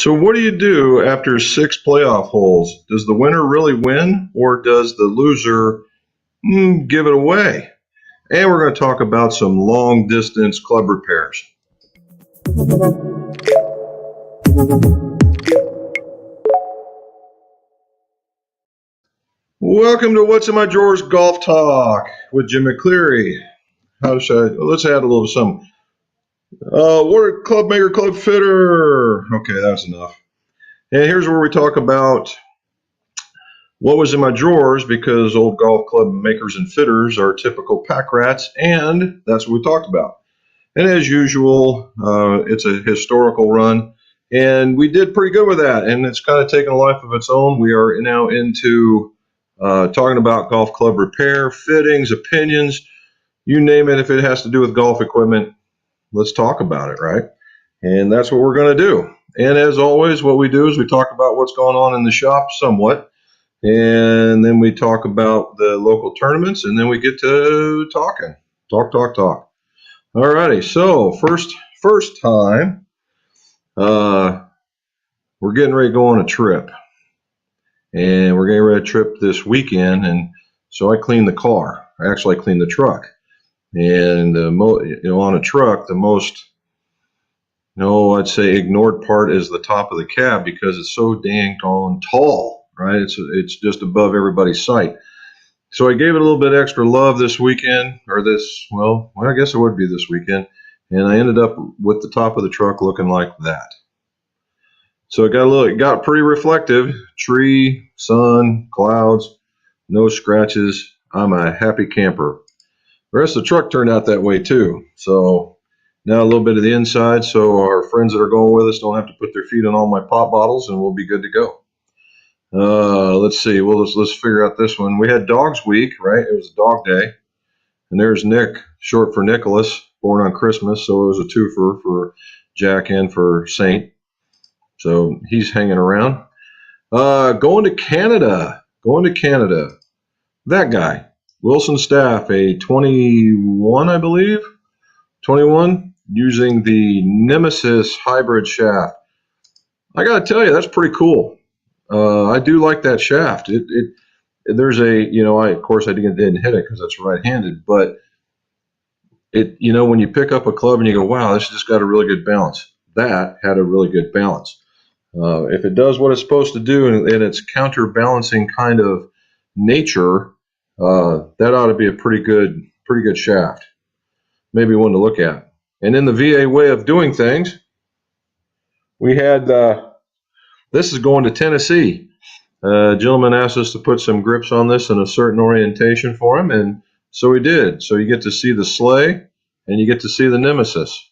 So what do you do after 6 playoff holes? Does the winner really win, or does the loser give it away? And we're going to talk about some long distance club repairs. Welcome to What's in My Drawers Golf Talk with Jim McCleary. Let's add a little something. What a club maker, club fitter. Okay, that's enough. And here's where we talk about what was in my drawers, because old golf club makers and fitters are typical pack rats, and that's what we talked about. And as usual, it's a historical run, and we did pretty good with that, and it's kind of taken a life of its own. We are now into talking about golf club repair, fittings, opinions, you name it. If it has to do with golf equipment, let's talk about it, right? And that's what we're going to do. And as always, what we do is we talk about what's going on in the shop somewhat, and then we talk about the local tournaments, and then we get to talking. Talk. Alrighty, so first time, we're getting ready to go on a trip. And we're getting ready to trip this weekend, and so I cleaned the car. Actually, I cleaned the truck. And on a truck, the most, I'd say ignored part is the top of the cab, because it's so dang tall, right? It's just above everybody's sight. So I gave it a little bit extra love this weekend, or I guess it would be this weekend, and I ended up with the top of the truck looking like that. So it got pretty reflective. Tree, sun, clouds, no scratches. I'm a happy camper. The rest of the truck turned out that way too. So now a little bit of the inside, so our friends that are going with us don't have to put their feet on all my pop bottles, and we'll be good to go. Let's see. Well, let's figure out this one. We had Dogs Week, right? It was Dog Day, and there's Nick, short for Nicholas, born on Christmas. So it was a twofer for Jack and for Saint. So he's hanging around. Going to Canada. That guy, Wilson Staff, a 21, I believe. 21, using the Nemesis hybrid shaft. I got to tell you, that's pretty cool. I do like that shaft. There's of course I didn't hit it because it's right-handed, but when you pick up a club and you go, wow, this just got a really good balance. That had a really good balance. If it does what it's supposed to do, and its counterbalancing kind of nature, that ought to be a pretty good shaft. Maybe one to look at. And in the VA way of doing things, we had this is going to Tennessee. A gentleman asked us to put some grips on this in a certain orientation for him, and so we did. So you get to see the Sleigh, and you get to see the Nemesis.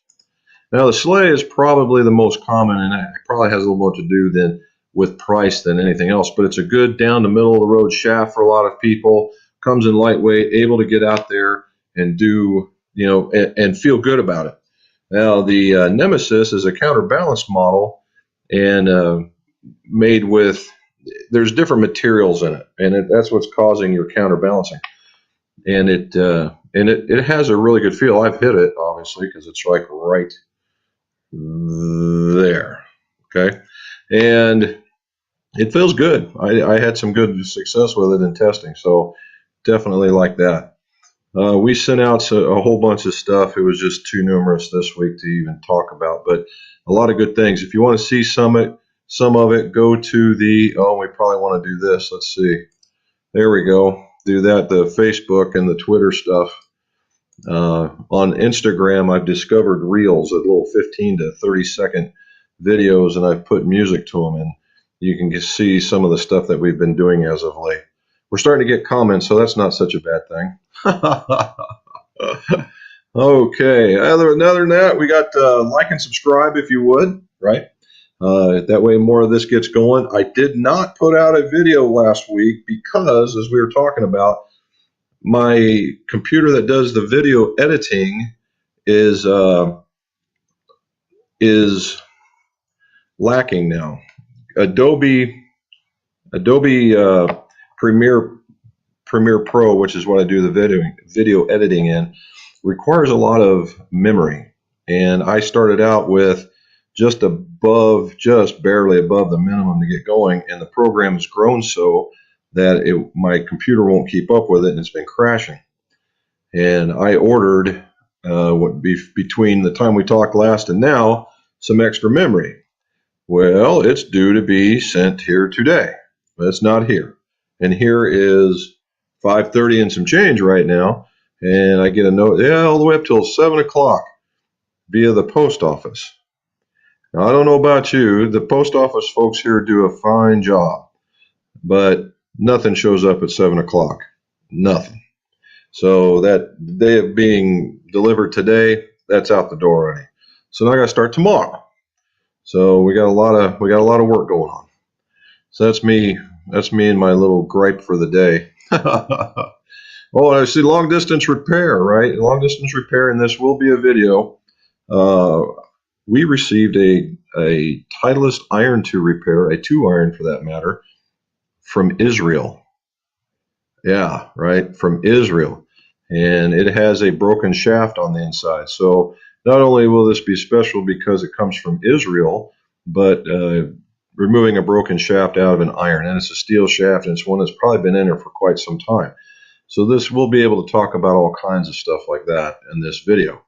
Now, the Sleigh is probably the most common, and it probably has a little more to do with price than anything else, but it's a good down the middle of the road shaft for a lot of people. Comes in lightweight, able to get out there and do, and feel good about it. Now, the Nemesis is a counterbalanced model, and made with, there's different materials in it, and that's what's causing your counterbalancing. And it has a really good feel. I've hit it, obviously, because it's like right there. Okay. And it feels good. I had some good success with it in testing, so definitely like that. We sent out a whole bunch of stuff. It was just too numerous this week to even talk about, but a lot of good things. If you want to see some of it, go to we probably want to do this. Let's see. There we go. Do that, the Facebook and the Twitter stuff. On Instagram, I've discovered Reels, a little 15 to 30 second videos, and I've put music to them, and you can see some of the stuff that we've been doing as of late. We're starting to get comments, so that's not such a bad thing. Okay. Other than that, we got like and subscribe if you would, right? That way more of this gets going. I did not put out a video last week because, as we were talking about, my computer that does the video editing is lacking now. Adobe Premiere Pro, which is what I do the video editing in, requires a lot of memory. And I started out with just barely above the minimum to get going, and the program has grown so that my computer won't keep up with it, and it's been crashing. And I ordered between the time we talked last and now some extra memory. Well, it's due to be sent here today, but it's not here. And here is 5:30 and some change right now, and I get a note, all the way up till 7 o'clock via the post office. Now, I don't know about you, the post office folks here do a fine job, but nothing shows up at 7 o'clock. Nothing. So that day of being delivered today, that's out the door already. So now I got to start tomorrow. So we got a lot of work going on. So that's me and my little gripe for the day. Oh, I see long distance repair, right? Long distance repair, and this will be a video. We received a Titleist iron to repair, a 2-iron for that matter, from Israel. Yeah, right, from Israel. And it has a broken shaft on the inside. So not only will this be special because it comes from Israel, but removing a broken shaft out of an iron. And it's a steel shaft, and it's one that's probably been in there for quite some time. So this will be able to talk about all kinds of stuff like that in this video.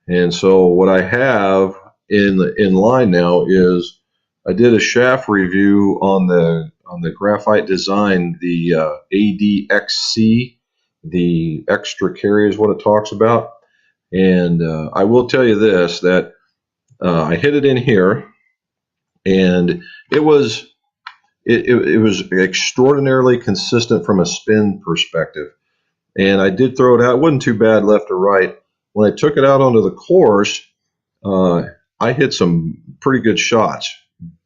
And so what I have in line now is I did a shaft review on the Graphite Design, the ADXC, the extra carry is what it talks about. And I will tell you this, that I hit it in here, and it was extraordinarily consistent from a spin perspective. And I did throw it out. It wasn't too bad left or right. When I took it out onto the course, I hit some pretty good shots,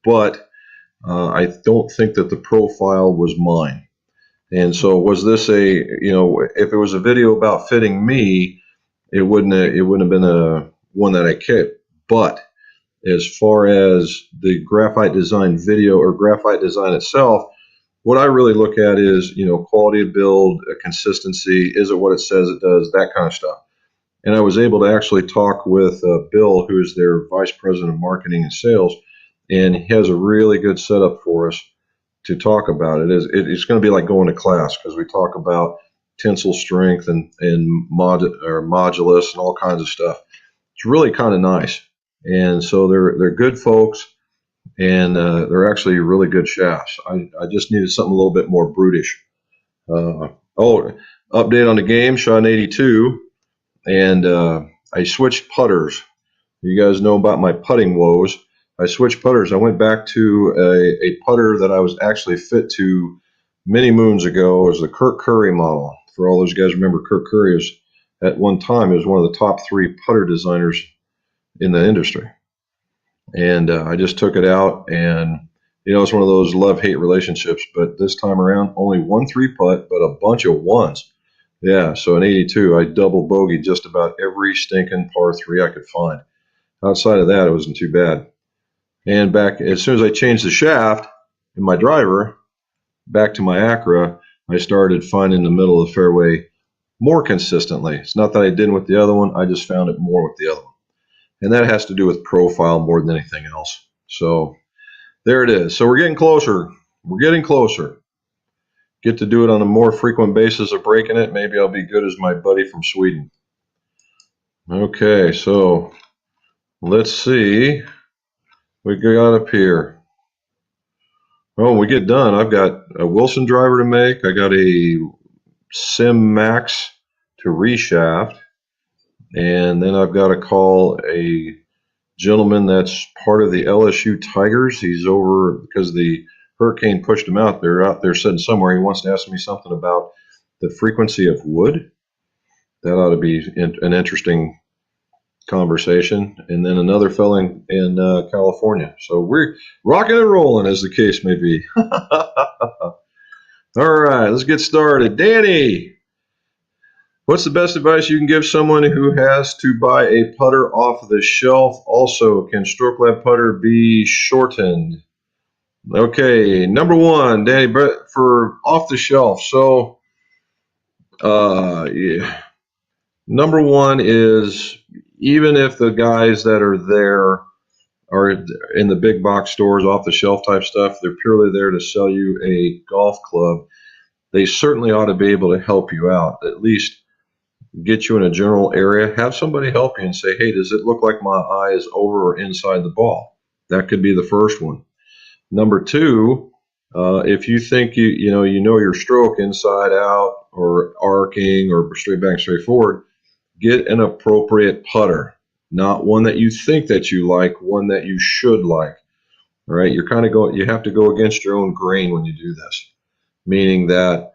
but I don't think that the profile was mine. And so was this if it was a video about fitting me, it wouldn't have been a one that I kept. But as far as the Graphite Design video or Graphite Design itself, what I really look at is, quality of build, consistency, is it what it says it does, that kind of stuff. And I was able to actually talk with Bill, who's their Vice President of Marketing and Sales, and he has a really good setup for us to talk about it. It's going to be like going to class, because we talk about tensile strength and modulus and all kinds of stuff. It's really kind of nice. And so they're good folks, and they're actually really good shafts. I just needed something a little bit more brutish. Update on the game, shot an 82, and I switched putters. You guys know about my putting woes. I switched putters. I went back to a putter that I was actually fit to many moons ago. It was the Kirk Curry model. For all those guys remember, Kirk Curry was, at one time, he was one of the top 3 putter designers in the industry. And I just took it out, and it's one of those love-hate relationships. But this time around, only 1 3-putt, but a bunch of 1s. Yeah, so an 82, I double bogeyed just about every stinking par 3 I could find. Outside of that, it wasn't too bad. And back, as soon as I changed the shaft in my driver back to my Acura, I started finding the middle of the fairway more consistently. It's not that I didn't with the other one, I just found it more with the other one. And that has to do with profile more than anything else. So there it is. So we're getting closer. We're getting closer. Get to do it on a more frequent basis of breaking it. Maybe I'll be good as my buddy from Sweden. Okay, so let's see. We got up here. Oh, when we get done, I've got a Wilson driver to make. I got a Sim Max to reshaft. And then I've got to call a gentleman that's part of the LSU Tigers. He's over because the hurricane pushed him out. They're out there sitting somewhere. He wants to ask me something about the frequency of wood. That ought to be an interesting conversation. And then another fellow in California. So we're rocking and rolling, as the case may be. All right, let's get started. Danny, what's the best advice you can give someone who has to buy a putter off the shelf? Also, can StrokeLab putter be shortened? Okay, number 1, Danny, for off the shelf. So, yeah. Number 1 is, even if the guys that are there are in the big box stores, off the shelf type stuff. They're purely there to sell you a golf club. They certainly ought to be able to help you out, at least get you in a general area. Have somebody help you and say, hey, does it look like my eye is over or inside the ball? That could be the first one. Number two, if you think you know your stroke inside out or arcing or straight back, straight forward, get an appropriate putter, not one that you think that you like, one that you should like. All right, you have to go against your own grain when you do this, meaning that,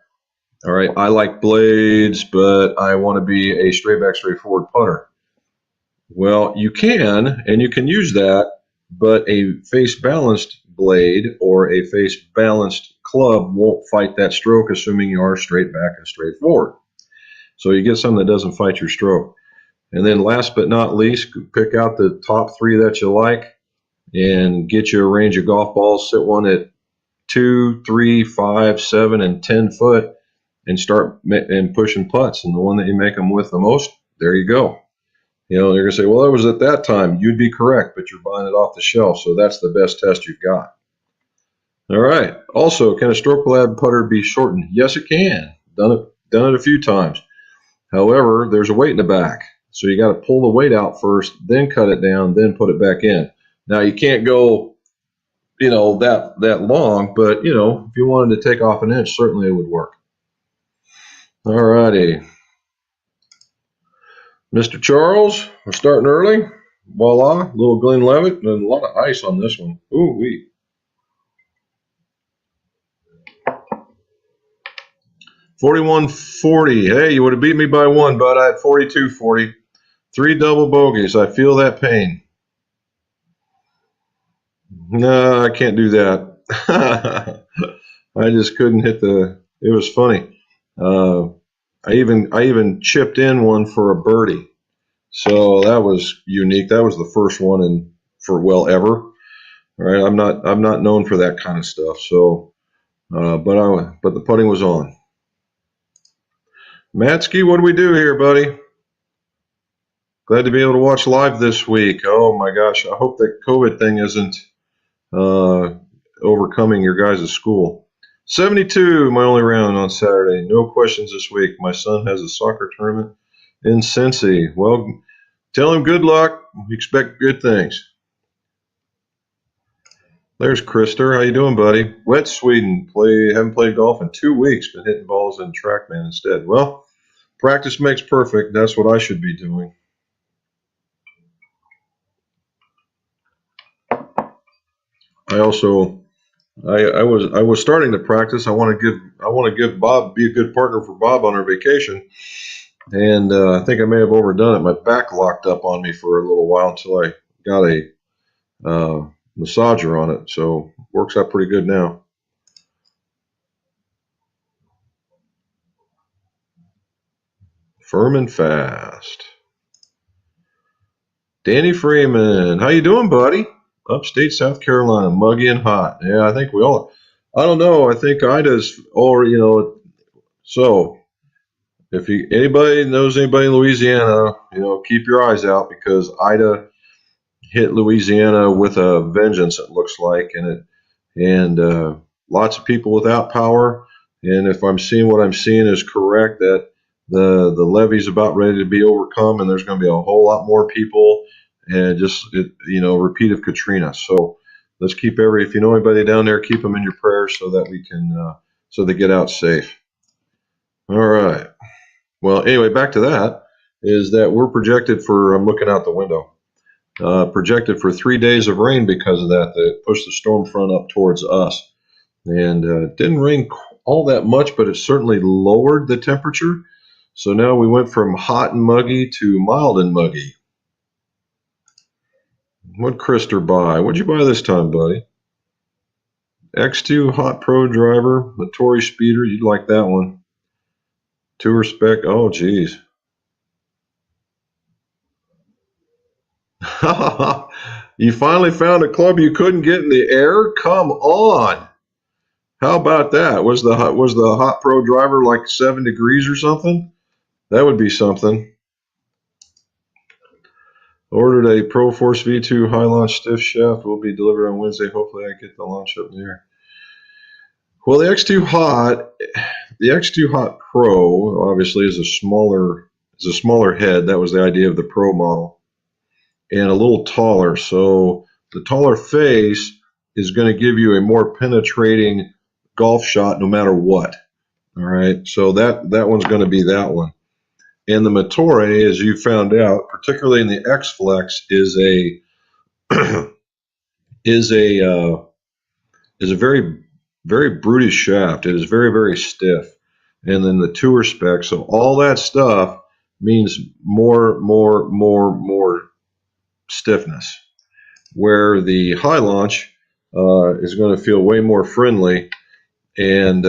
all right, I like blades, but I want to be a straight back, straight forward putter. Well, you can, and you can use that, but a face balanced blade or a face balanced club won't fight that stroke, assuming you are straight back and straight forward. So you get something that doesn't fight your stroke. And then last but not least, pick out the top three that you like and get you a range of golf balls. Sit one at 2, 3, 5, 7, and 10 foot and start pushing putts. And the one that you make them with the most, there you go. You know, they're going to say, well, that was at that time. You'd be correct, but you're buying it off the shelf, so that's the best test you've got. All right. Also, can a stroke lab putter be shortened? Yes, it can. Done it a few times. However, there's a weight in the back, so you got to pull the weight out first, then cut it down, then put it back in. Now, you can't go, that long, but, if you wanted to take off an inch, certainly it would work. All righty. Mr. Charles, we're starting early. Voila, little Glenlivet, and a lot of ice on this one. Ooh wee. $41.40. Hey, you would have beat me by one, but I had $42.40. 3 double bogeys. I feel that pain. No, I can't do that. I just couldn't hit it was funny. I even chipped in one for a birdie. So that was unique. That was the first one ever. All right, I'm not known for that kind of stuff. So, but the putting was on. Matsky, what do we do here, buddy? Glad to be able to watch live this week. Oh my gosh, I hope that COVID thing isn't overcoming your guys' school. 72, my only round on Saturday. No questions this week. My son has a soccer tournament in Cincy. Well, tell him good luck. We expect good things. There's Krister. How you doing, buddy? Wet Sweden. Haven't played golf in 2 weeks. Been hitting balls in TrackMan instead. Well, practice makes perfect. That's what I should be doing. I also, I was starting to practice. I want to give Bob, be a good partner for Bob on our vacation, and I think I may have overdone it. My back locked up on me for a little while until I got a massager on it, so works out pretty good now. Firm and fast. Danny Freeman, how you doing, buddy? Upstate South Carolina, muggy and hot. Yeah, I think we all. I don't know. I think Ida's, So, if anybody knows anybody in Louisiana, keep your eyes out because Ida hit Louisiana with a vengeance. It looks like, and lots of people without power. And if I'm seeing what I'm seeing is correct, that the levee's about ready to be overcome, and there's going to be a whole lot more people. And repeat of Katrina. So let's keep if you know anybody down there, keep them in your prayers so that we can, so they get out safe. All right. Well, anyway, back to that is that we're projected for, I'm looking out the window, projected for 3 days of rain because of that. That pushed the storm front up towards us. And it didn't rain all that much, but it certainly lowered the temperature. So now we went from hot and muggy to mild and muggy. What'd Krister buy? What'd you buy this time, buddy? X2 Hot Pro driver, Matori speeder. You'd like that one. Tour spec. Oh, geez. You finally found a club you couldn't get in the air? Come on. How about that? Was the Hot Pro driver like 7 degrees or something? That would be something. Ordered a Pro Force V2 high launch stiff shaft. Will be delivered on Wednesday. Hopefully, I get the launch up in the air. Well, the X2 Hot Pro obviously is a smaller head. That was the idea of the Pro model, and a little taller. So the taller face is going to give you a more penetrating golf shot no matter what. All right, so that one's going to be that one. And the Motore, as you found out, particularly in the X-Flex, is a very, very brutish shaft. It is very, very stiff. And then the tour spec, so all that stuff means more stiffness. Where the high launch is going to feel way more friendly, and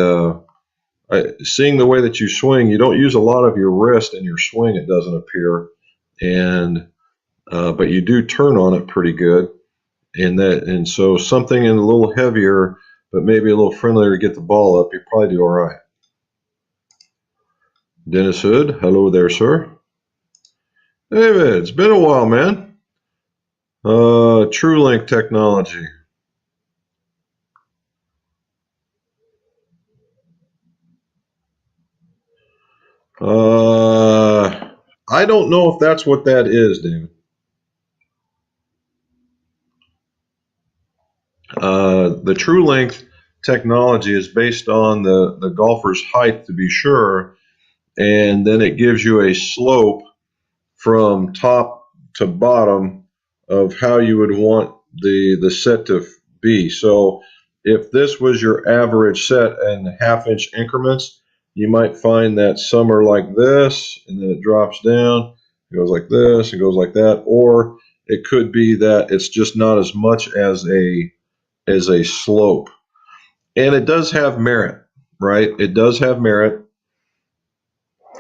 seeing the way that you swing, you don't use a lot of your wrist in your swing, it doesn't appear, and but you do turn on it pretty good, and so something in a little heavier but maybe a little friendlier to get the ball up, you probably do all right. Dennis Hood, hello there, sir. David, it's been a while, man. TrueLink technology. I don't know if that's what that is, David. The TrueLink technology is based on the golfer's height, to be sure, and then it gives you a slope from top to bottom of how you would want the set to be. So if this was your average set in half-inch increments, you might find that some are like this, and then it drops down, it goes like this, it goes like that, or it could be that it's just not as much as a slope. And it does have merit, right? It does have merit.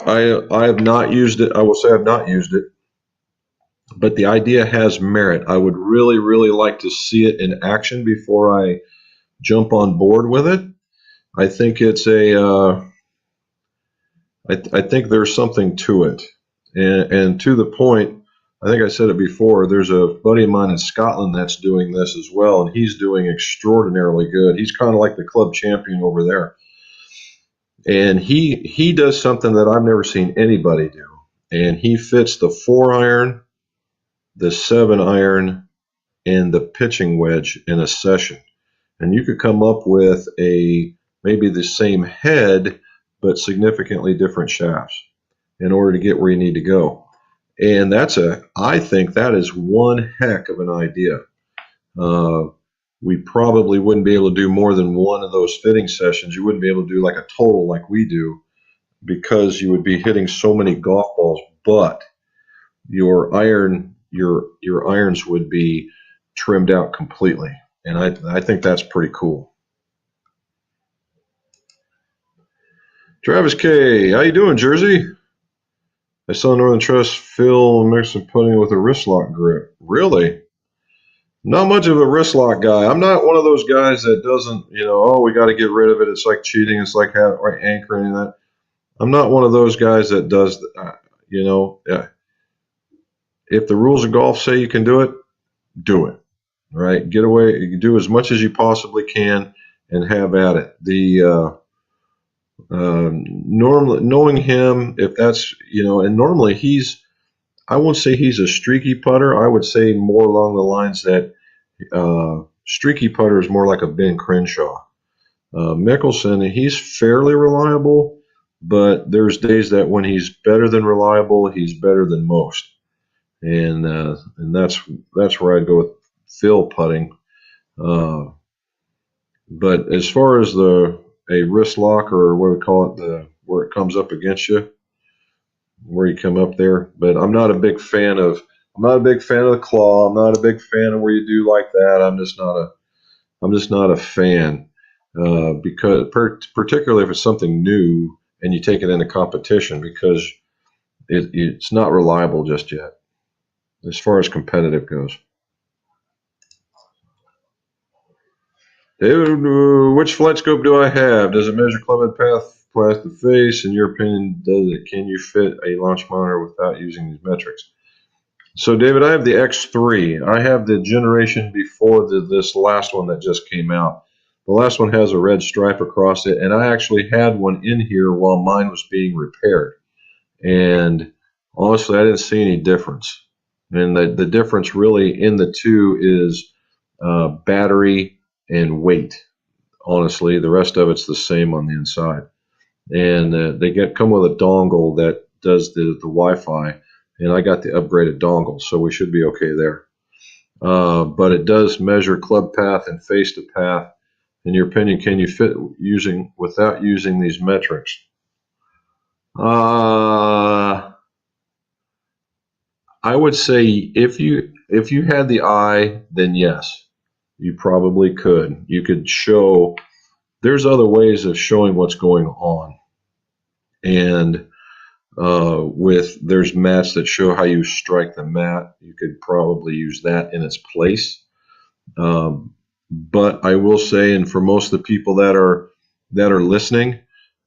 I have not used it. I will say I've not used it, but the idea has merit. I would really, really like to see it in action before I jump on board with it. I think it's I think there's something to it, and to the point. I think I said it before. There's a buddy of mine in Scotland that's doing this as well, and he's doing extraordinarily good. He's kind of like the club champion over there, and he does something that I've never seen anybody do. And he fits the 4-iron, the 7-iron, and the pitching wedge in a session, and you could come up with maybe the same head but significantly different shafts in order to get where you need to go. And I think that is one heck of an idea. We probably wouldn't be able to do more than one of those fitting sessions. You wouldn't be able to do like a total like we do, because you would be hitting so many golf balls, but your irons would be trimmed out completely. And I think that's pretty cool. Travis K, how you doing, Jersey? I saw Northern Trust Phil Mixon putting with a wrist lock grip. Really? Not much of a wrist lock guy. I'm not one of those guys that doesn't, oh, we got to get rid of it. It's like cheating. It's like anchoring and that. I'm not one of those guys that does, if the rules of golf say you can do it, do it. Right? Get away. You can do as much as you possibly can and have at it. Normally, knowing him, if that's, and normally I won't say he's a streaky putter. I would say more along the lines that streaky putter is more like a Ben Crenshaw. Mickelson, he's fairly reliable, but there's days that when he's better than reliable, he's better than most. And that's where I'd go with Phil putting. But as far as a wrist lock, or what we call it, where it comes up against you, where you come up there. But I'm not a big fan of the claw. I'm not a big fan of where you do like that. I'm just not a fan, because particularly if it's something new and you take it into competition, because it's not reliable just yet as far as competitive goes. David, which flight scope do I have? Does it measure clubhead path, plastic face? In your opinion, can you fit a launch monitor without using these metrics? So, David, I have the X3. I have the generation before this last one that just came out. The last one has a red stripe across it, and I actually had one in here while mine was being repaired. And honestly, I didn't see any difference. And the difference really in the two is battery and weight. Honestly, the rest of it's the same on the inside. And they come with a dongle that does the Wi-Fi, and I got the upgraded dongle, so we should be okay there. But it does measure club path and face to path. In your opinion, can you fit without using these metrics? I would say if you had the eye, then yes, you probably could. You could show. There's other ways of showing what's going on, and there's mats that show how you strike the mat. You could probably use that in its place. But I will say, and for most of the people that are listening,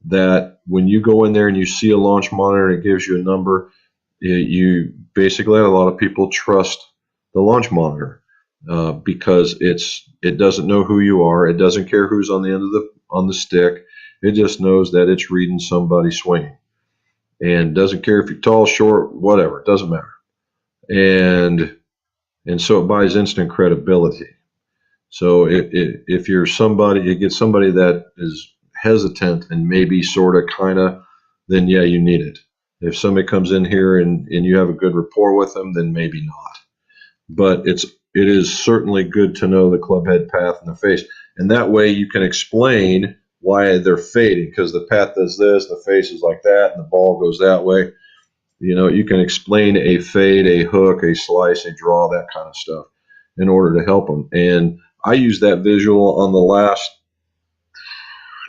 that when you go in there and you see a launch monitor and it gives you a number, you basically, a lot of people trust the launch monitor because it doesn't know who you are. It doesn't care who's on the end of on the stick. It just knows that it's reading somebody swinging, and doesn't care if you're tall, short, whatever. It doesn't matter. And so it buys instant credibility. So if you're somebody, you get somebody that is hesitant and maybe sort of kind of, then yeah, you need it. If somebody comes in here and you have a good rapport with them, then maybe not. But it is certainly good to know the club head path and the face. And that way you can explain why they're fading, because the path does this, the face is like that, and the ball goes that way. You can explain a fade, a hook, a slice, a draw, that kind of stuff in order to help them. And I use that visual on the last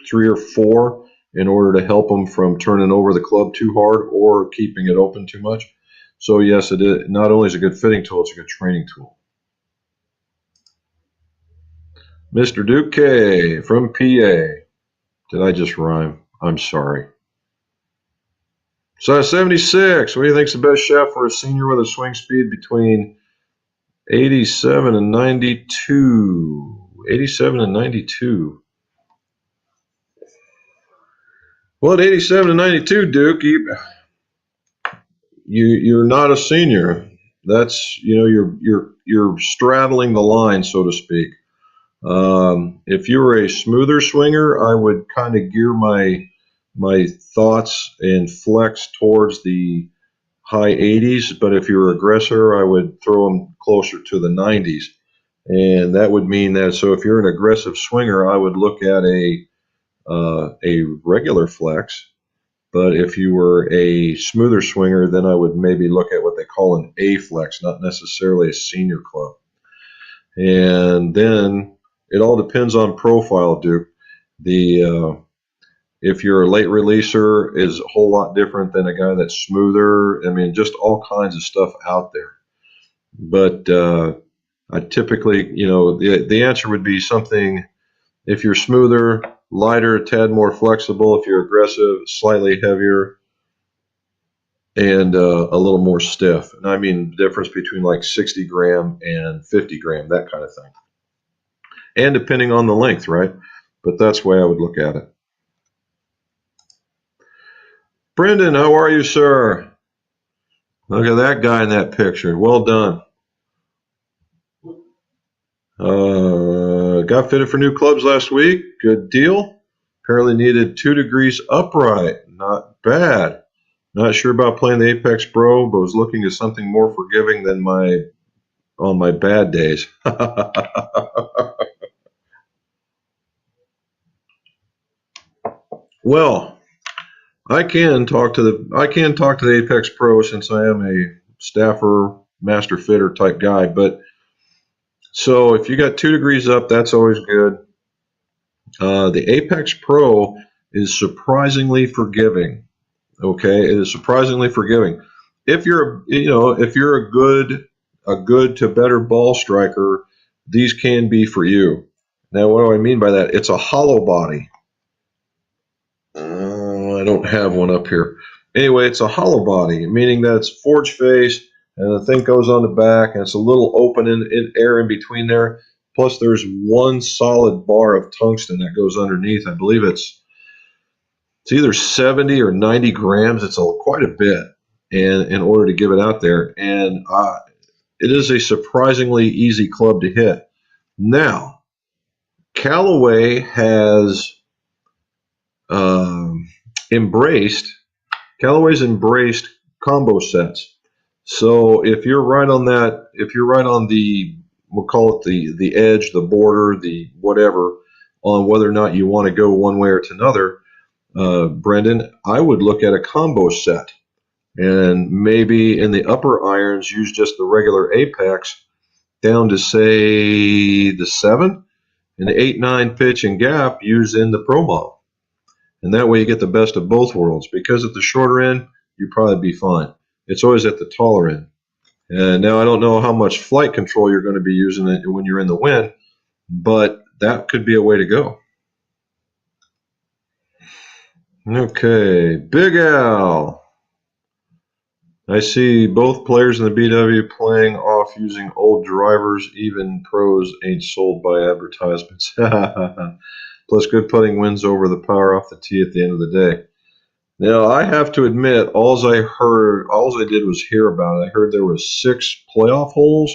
3 or 4 in order to help them from turning over the club too hard or keeping it open too much. So yes, it is not only is a good fitting tool, it's a good training tool. Mr. Duke K from PA. Did I just rhyme? I'm sorry. Size 76. What do you think is the best shaft for a senior with a swing speed between 87 and 92? 87 and 92. Well, at 87 and 92, Duke, you're not a senior. That's you're straddling the line, so to speak. If you were a smoother swinger, I would kind of gear my thoughts and flex towards the high 80s. But if you're an aggressor, I would throw them closer to the 90s. And that would mean that, so if you're an aggressive swinger, I would look at a regular flex. But if you were a smoother swinger, then I would maybe look at what they call an A flex, not necessarily a senior club. And then it all depends on profile, Duke. If you're a late releaser, is a whole lot different than a guy that's smoother. I mean, just all kinds of stuff out there. But I typically, the answer would be something. If you're smoother, lighter, a tad more flexible. If you're aggressive, slightly heavier, and a little more stiff. And I mean the difference between like 60 gram and 50 gram, that kind of thing. And depending on the length, right? But that's the way I would look at it. Brendan, how are you, sir? Look at that guy in that picture. Well done. Got fitted for new clubs last week. Good deal. Apparently needed 2 degrees upright. Not bad. Not sure about playing the Apex Pro, but was looking at something more forgiving than on my bad days. Well, I can talk to the Apex Pro since I am a staffer, master fitter type guy. But so if you got 2 degrees up, that's always good. The Apex Pro is surprisingly forgiving. Okay, it is surprisingly forgiving. If you're a good to better ball striker, these can be for you. Now, what do I mean by that? It's a hollow body. I don't have one up here. Anyway, it's a hollow body, meaning that it's forged face, and the thing goes on the back, and it's a little open in air in between there. Plus, there's one solid bar of tungsten that goes underneath. I believe it's either 70 or 90 grams. It's quite a bit, and in order to give it out there, and it is a surprisingly easy club to hit. Now, Callaway has Callaway's embraced combo sets. So if you're right on the, we'll call it the edge, the border, the whatever, on whether or not you want to go one way or to another, Brendan, I would look at a combo set, and maybe in the upper irons use just the regular apex down to say the 7, and the 8-9 pitch and gap use in the Pro model. And that way you get the best of both worlds, because at the shorter end, you'd probably be fine. It's always at the taller end. And now I don't know how much flight control you're going to be using when you're in the wind, but that could be a way to go. Okay, Big Al. I see both players in the BW playing off using old drivers. Even pros ain't sold by advertisements. Plus, good putting wins over the power off the tee at the end of the day. Now, I have to admit, all I did was hear about it. I heard there was 6 playoff holes,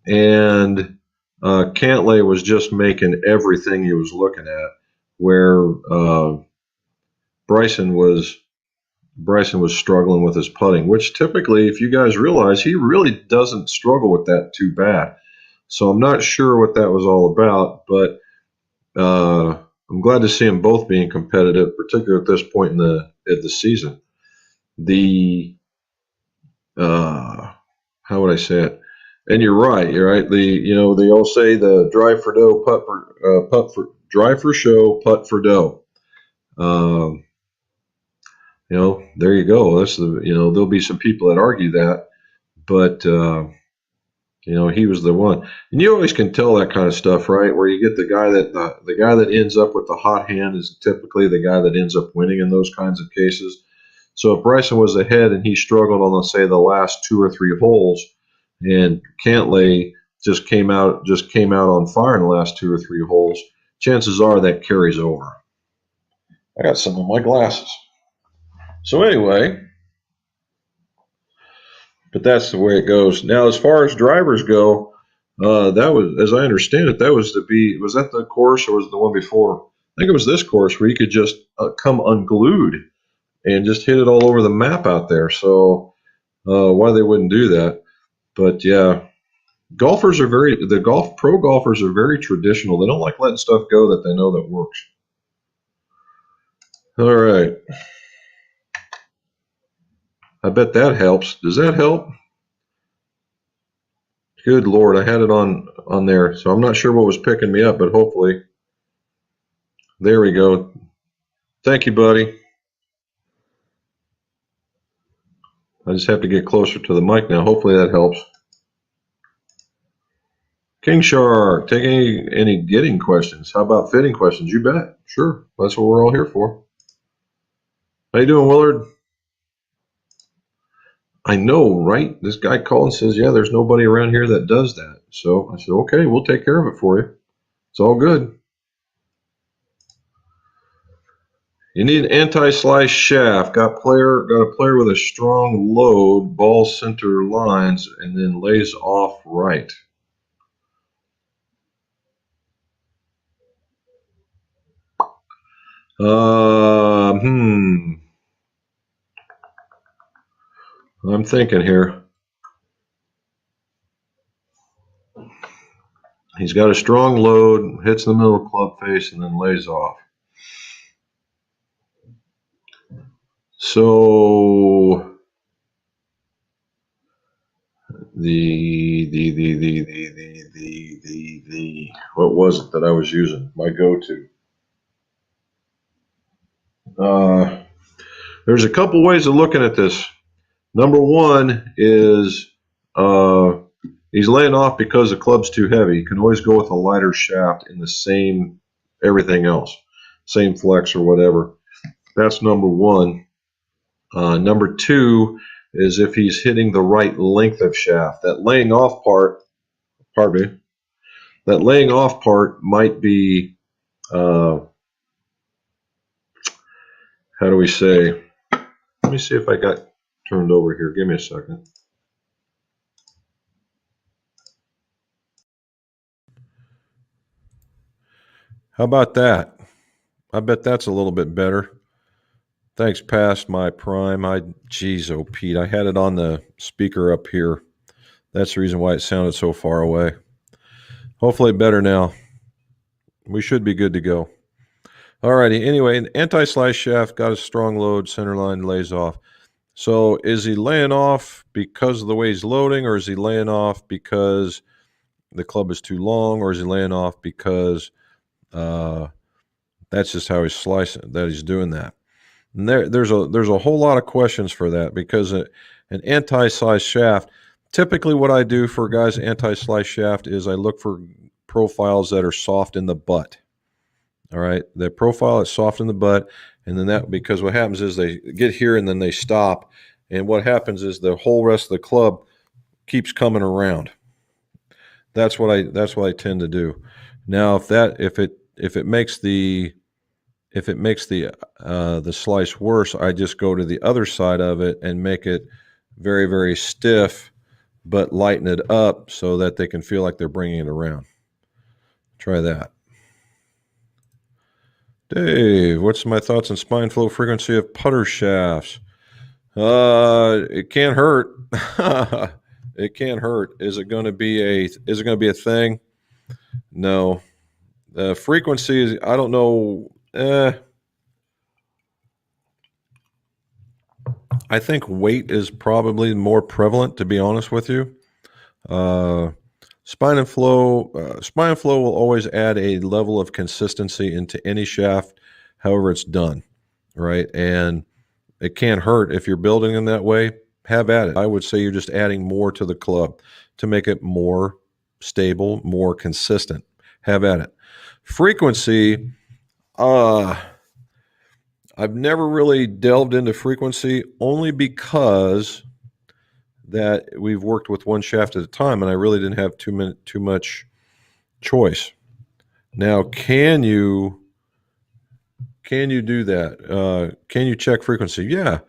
and Cantlay was just making everything he was looking at, where Bryson was struggling with his putting, which typically, if you guys realize, he really doesn't struggle with that too bad. So I'm not sure what that was all about, but I'm glad to see them both being competitive, particularly at this point in the season. How would I say it? And you're right. They all say the drive for dough, drive for show, putt for dough. There you go. That's there'll be some people that argue that, but he was the one. And you always can tell that kind of stuff, right? Where you get the guy that ends up with the hot hand is typically the guy that ends up winning in those kinds of cases. So if Bryson was ahead and he struggled on, let's say, the last 2 or 3 holes, and Cantlay just came out on fire in the last 2 or 3 holes, chances are that carries over. I got some of my glasses. So anyway, but that's the way it goes. Now, as far as drivers go, that was, as I understand it, was that the course or was it the one before? I think it was this course where you could just come unglued and just hit it all over the map out there. So why they wouldn't do that? But yeah, pro golfers are very traditional. They don't like letting stuff go that they know that works. All right. I bet that helps. Does that help? Good Lord, I had it on there, so I'm not sure what was picking me up, but hopefully. There we go. Thank you, buddy. I just have to get closer to the mic now. Hopefully that helps. King Shark, take any getting questions. How about fitting questions? You bet. Sure. That's what we're all here for. How you doing, Willard? I know, right? This guy called and says, yeah, there's nobody around here that does that. So I said, okay, we'll take care of it for you. It's all good. You need an anti-slice shaft. Got a player with a strong load, ball center lines, and then lays off right. I'm thinking here. He's got a strong load, hits the middle of the club face, and then lays off. So what was it that I was using? My go-to. There's a couple ways of looking at this. Number one is he's laying off because the club's too heavy. You can always go with a lighter shaft in the same everything else, same flex or whatever. That's number one. Number two, is if he's hitting the right length of shaft. That laying off part, pardon me, that laying off part might be, how do we say? Let me see if I got turned over here. Give me a second. How about that? I bet that's a little bit better. Thanks past my prime. Geez, oh Pete, I had it on the speaker up here. That's the reason why it sounded so far away. Hopefully better now. We should be good to go. Alrighty, anyway, an anti-slice shaft, got a strong load, center line lays off. So is he laying off because of the way he's loading, or is he laying off because the club is too long, or is he laying off because that's just how he's slicing, that he's doing that? And there's a whole lot of questions for that, because an anti-slice shaft, typically what I do for guys anti-slice shaft is I look for profiles that are soft in the butt. All right, the profile is soft in the butt, and then that, because what happens is they get here and then they stop, and what happens is the whole rest of the club keeps coming around. That's what I tend to do. Now, if it makes the slice worse, I just go to the other side of it and make it very, very stiff, but lighten it up so that they can feel like they're bringing it around. Try that. Dave, what's my thoughts on spine flow frequency of putter shafts? It can't hurt. It can't hurt. Is it going to be a thing? No. Frequency, I don't know. I think weight is probably more prevalent, to be honest with you. Spine flow will always add a level of consistency into any shaft, however it's done, right? And it can't hurt if you're building in that way. Have at it. I would say you're just adding more to the club to make it more stable, more consistent. Have at it. Frequency, I've never really delved into frequency, only because that we've worked with one shaft at a time, and I really didn't have too much choice. Now, can you do that? Can you check frequency? Yeah.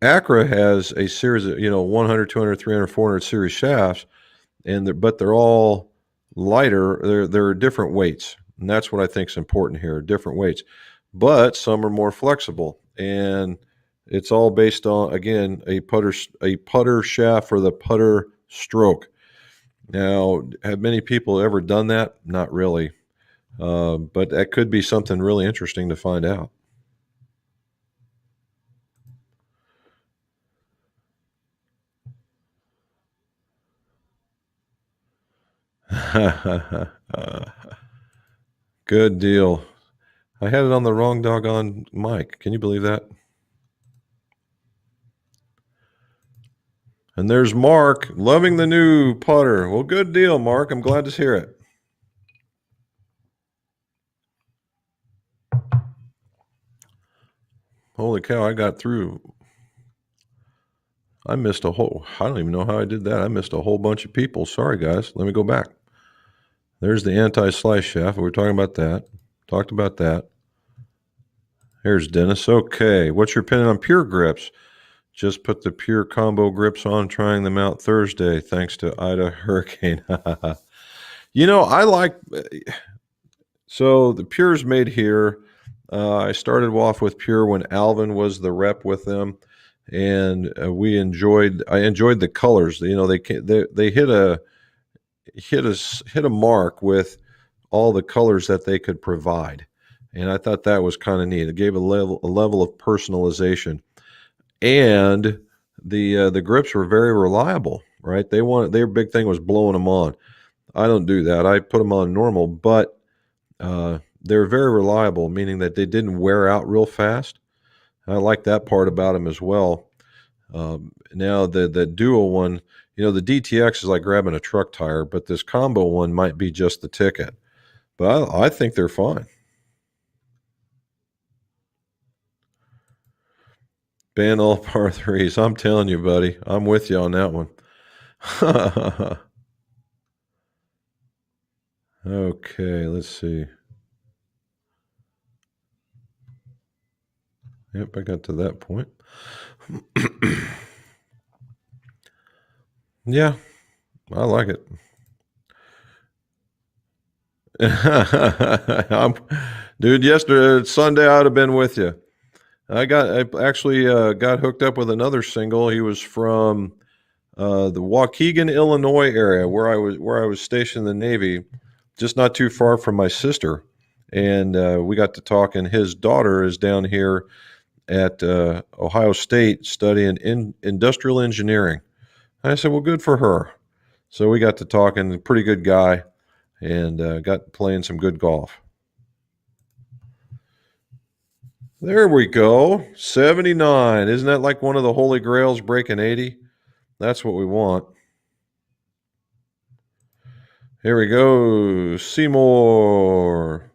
Acra has a series of 100, 200, 300, 400 series shafts, but they're all lighter. They're different weights, and that's what I think is important here. Different weights, but some are more flexible, and it's all based on, again, a putter shaft for the putter stroke. Now, have many people ever done that? Not really, but that could be something really interesting to find out. Good deal. I had it on the wrong doggone mic. Can you believe that? And there's Mark, loving the new putter. Well, good deal, Mark. I'm glad to hear it. Holy cow, I got through. I don't even know how I did that. I missed a whole bunch of people. Sorry, guys. Let me go back. There's the anti-slice shaft. We were talking about that. Talked about that. Here's Dennis. Okay. What's your opinion on Pure grips? Just put the Pure combo grips on, trying them out Thursday, thanks to Ida Hurricane. I like, so the Pure's made here. I started off with Pure when Alvin was the rep with them, and I enjoyed the colors. They hit a mark with all the colors that they could provide, and I thought that was kind of neat. It gave a level of personalization, and the grips were very reliable. Right? Their big thing was blowing them on. I don't do that. I put them on normal, but they're very reliable, meaning that they didn't wear out real fast. I like that part about them as well. Now the dual one, the DTX is like grabbing a truck tire, but this combo one might be just the ticket. But I think they're fine. Ban all par threes. I'm telling you, buddy. I'm with you on that one. Okay, let's see. Yep, I got to that point. Yeah, I like it. Dude, yesterday, Sunday, I'd have been with you. I actually got hooked up with another single. He was from the Waukegan, Illinois area where I was stationed in the Navy, just not too far from my sister, and we got to talk. And his daughter is down here at Ohio State studying industrial engineering. And I said, well, good for her. So we got to talking. Pretty good guy, and got playing some good golf. There we go. 79. Isn't that like one of the holy grails breaking 80? That's what we want. Here we go. Seymour.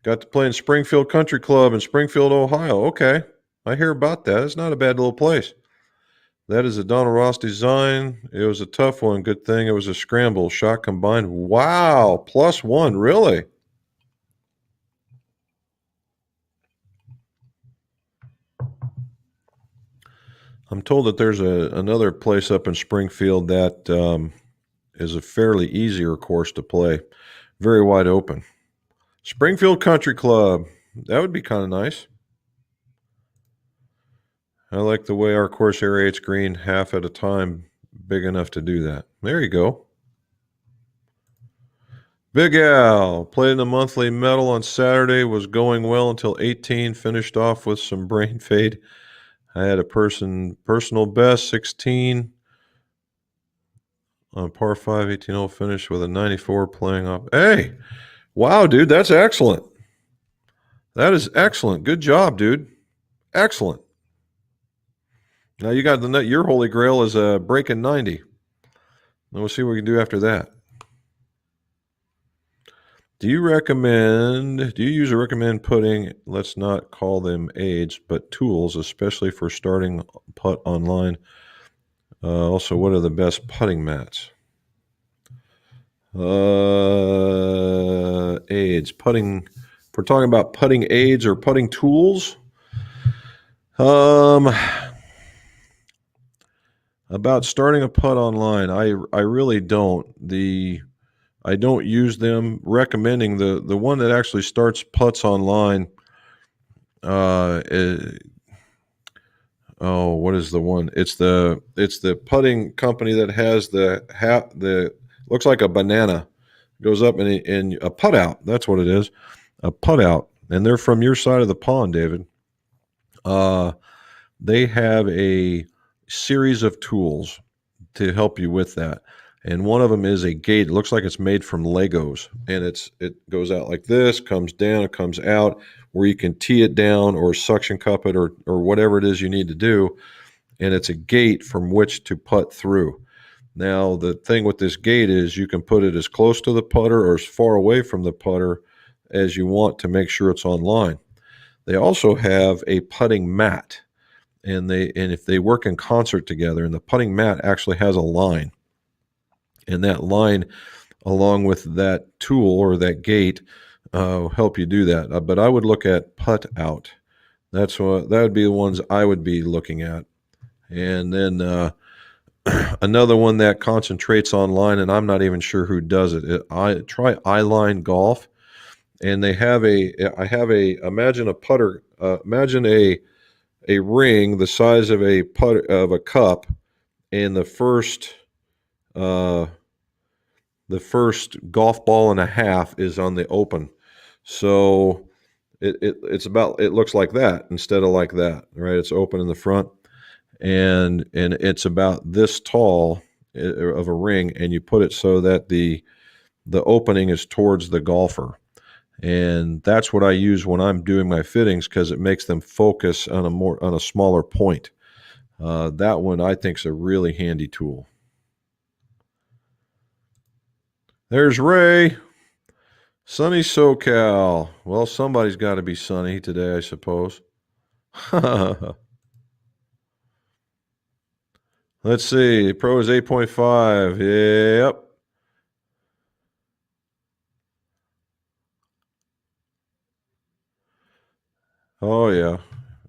Got to play in Springfield Country Club in Springfield, Ohio. Okay. I hear about that. It's not a bad little place. That is a Donald Ross design. It was a tough one. Good thing it was a scramble. Shot combined. Wow. +1. Really? I'm told that there's another place up in Springfield that is a fairly easier course to play. Very wide open. Springfield Country Club. That would be kind of nice. I like the way our course aerates green half at a time, big enough to do that. There you go. Big Al played in the monthly medal on Saturday, was going well until 18, finished off with some brain fade. I had a personal best, 16 on par 5, 18-hole finish with a 94 playing off. Hey, wow, dude, that's excellent. That is excellent. Good job, dude. Excellent. Now you got your holy grail is a breaking 90. And we'll see what we can do after that. Do you use or recommend putting, let's not call them aids, but tools, especially for starting putt online? Also, what are the best putting mats? Aids, putting. If we're talking about putting aids or putting tools, about starting a putt online, I really don't. I don't use them. Recommending the one that actually starts putts online. What is the one? It's the putting company that has the looks like a banana, goes up in a putt out. That's what it is, a putt out. And they're from your side of the pond, David. They have a series of tools to help you with that. And one of them is a gate. It looks like it's made from Legos, and it goes out like this, comes down, it comes out, where you can tee it down or suction cup it or whatever it is you need to do. And it's a gate from which to putt through. Now, the thing with this gate is you can put it as close to the putter or as far away from the putter as you want to make sure it's online. They also have a putting mat, and if they work in concert together, and the putting mat actually has a line, and that line, along with that tool or that gate, help you do that. But I would look at putt out. That would be the ones I would be looking at. And then another one that concentrates online, and I'm not even sure who does it. I try Eyeline Golf, and imagine a putter, imagine a ring the size of a cup, and the first golf ball and a half is on the open. So it looks like that instead of like that, right? It's open in the front, and it's about this tall of a ring, and you put it so that the opening is towards the golfer. And that's what I use when I'm doing my fittings, because it makes them focus on a smaller point. That one I think is a really handy tool. There's Ray. Sunny SoCal. Well, somebody's got to be sunny today, I suppose. Let's see. Pro is 8.5. Yep. Oh, yeah.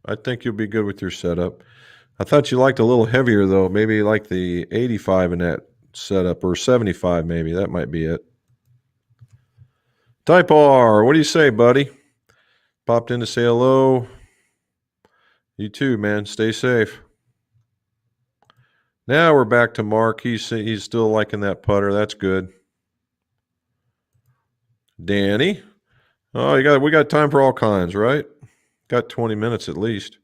I think you'll be good with your setup. I thought you liked a little heavier, though. Maybe like the 85 in that setup, or 75 maybe. That might be it. Type R, what do you say, buddy? Popped in to say hello. You too, man. Stay safe. Now we're back to Mark. He's still liking that putter. That's good. Danny. Oh, we got time for all kinds, right? Got 20 minutes at least.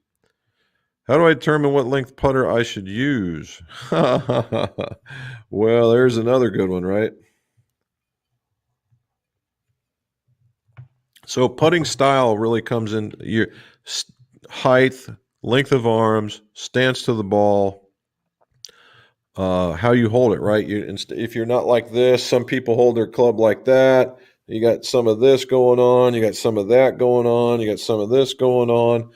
How do I determine what length putter I should use? Well, there's another good one, right? So putting style really comes in your height, length of arms, stance to the ball, how you hold it, right? If you're not like this, some people hold their club like that. You got some of this going on. You got some of that going on. You got some of this going on.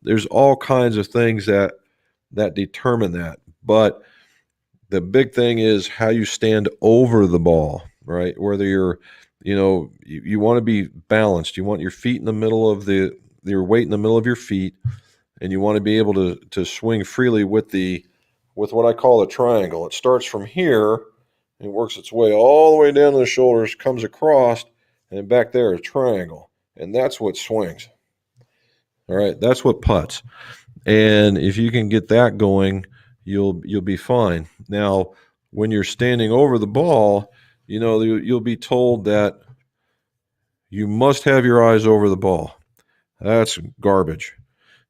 There's all kinds of things that determine that. But the big thing is how you stand over the ball, right? Whether you want to be balanced. You want your feet in the middle of your weight in the middle of your feet, and you want to be able to swing freely with what I call a triangle. It starts from here and works its way all the way down to the shoulders, comes across, and then back there a triangle. And that's what swings. All right, that's what putts. And if you can get that going, you'll be fine. Now, when you're standing over the ball, you'll be told that you must have your eyes over the ball. That's garbage.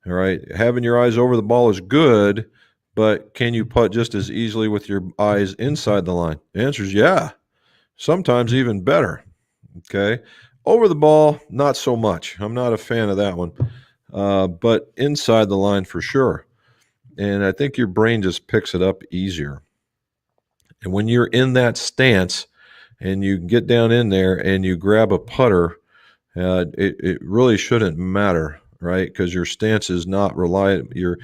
All right, having your eyes over the ball is good, but can you putt just as easily with your eyes inside the line? The answer is yeah. Sometimes even better. Okay. Over the ball, not so much. I'm not a fan of that one. But inside the line for sure. And I think your brain just picks it up easier. And when you're in that stance and you get down in there and you grab a putter, it really shouldn't matter, right? Because your stance is not reliant. Your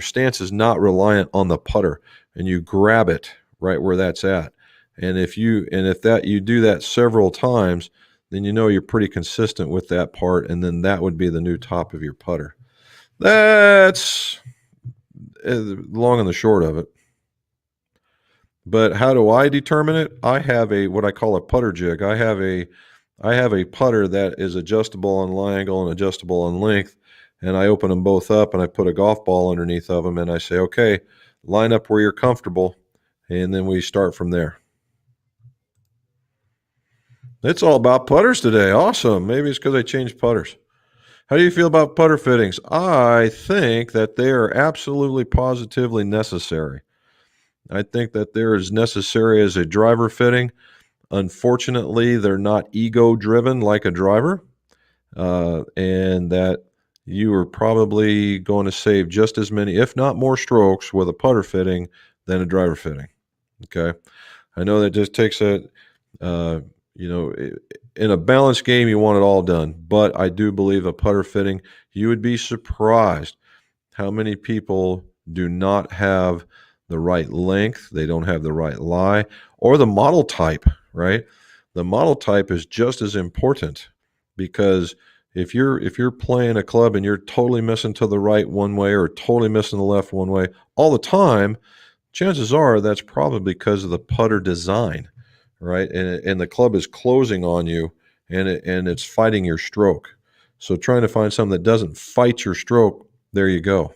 stance is not reliant on the putter, and you grab it right where that's at. And if you do that several times, then you're pretty consistent with that part, and then that would be the new top of your putter. That's the long and the short of it. But how do I determine it? I have what I call a putter jig. I have a putter that is adjustable on lie angle and adjustable on length, and I open them both up and I put a golf ball underneath of them and I say, okay, line up where you're comfortable, and then we start from there. It's all about putters today. Awesome. Maybe it's because I changed putters. How do you feel about putter fittings? I think that they are absolutely positively necessary. I think that they're as necessary as a driver fitting. Unfortunately, they're not ego-driven like a driver, and that you are probably going to save just as many, if not more, strokes with a putter fitting than a driver fitting. Okay, I know that just takes in a balanced game, you want it all done, but I do believe a putter fitting, you would be surprised how many people do not have the right length, they don't have the right lie, or the model type, right? The model type is just as important, because if you're playing a club and you're totally missing to the right one way or totally missing the left one way all the time, chances are that's probably because of the putter design, right? And the club is closing on you, and it's fighting your stroke. So trying to find something that doesn't fight your stroke, there you go.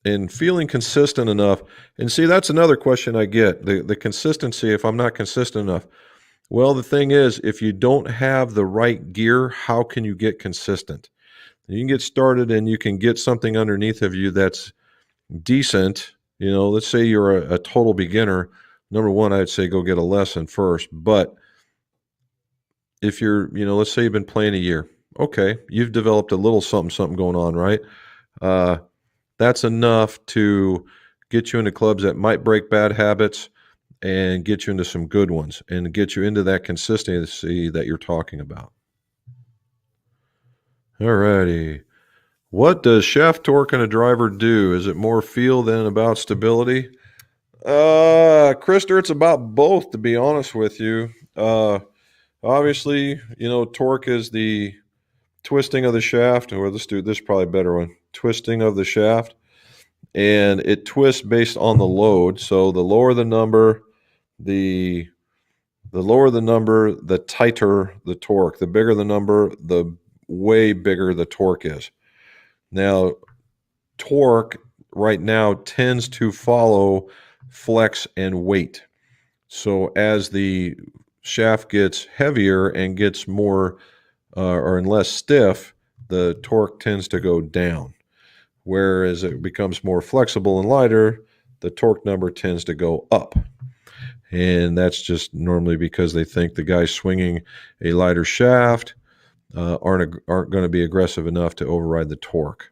And feeling consistent enough. And see, that's another question I get, the consistency, if I'm not consistent enough. Well, the thing is, if you don't have the right gear, how can you get consistent? You can get started and you can get something underneath of you that's decent. Let's say you're a total beginner. Number one, I'd say go get a lesson first. But if you're, let's say you've been playing a year. Okay, you've developed a little something going on, right? That's enough to get you into clubs that might break bad habits and get you into some good ones and get you into that consistency that you're talking about. All righty. What does shaft torque in a driver do? Is it more feel than about stability? Krister, it's about both, to be honest with you. Obviously, torque is the twisting of the shaft, or this is probably a better one. Twisting of the shaft, and it twists based on the load. So the lower the number, the lower the number, the tighter the torque. The bigger the number, the way bigger the torque is. Now, torque right now tends to follow flex and weight. So as the shaft gets heavier and gets more or less stiff, the torque tends to go down. Whereas it becomes more flexible and lighter, the torque number tends to go up. And that's just normally because they think the guys swinging a lighter shaft aren't going to be aggressive enough to override the torque.